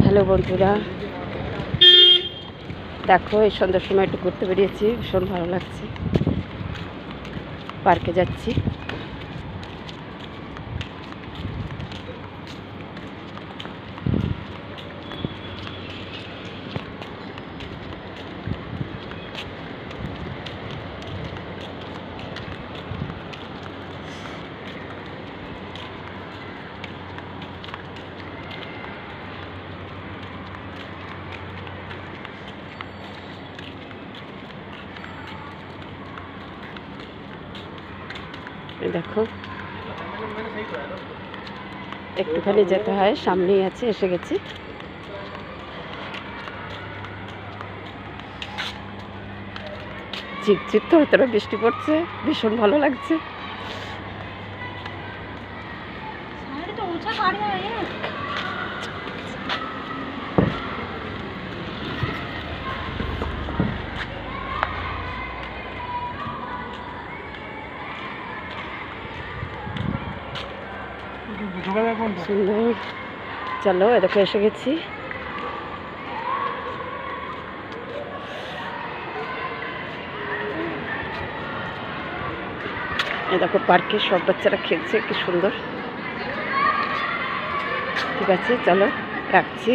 Hello বন্ধুরা, দেখো এই সন্ধ্যার সময় একটু ঘুরতে বেরিয়েছি, ভীষণ ভালো লাগছে। পার্কে যাচ্ছি। দেখো একটুখানি যেতে হয়, সামনেই আছে, এসে গেছি। ঝিপঝিপ তোরা বৃষ্টি পড়ছে, ভীষণ ভালো লাগছে। সুন্দর, চলো এদিকে এসে গেছি। এই দেখো পার্কে সব বাচ্চারা খেলছে, কি সুন্দর। ঠিক আছে, চলো রাখছি।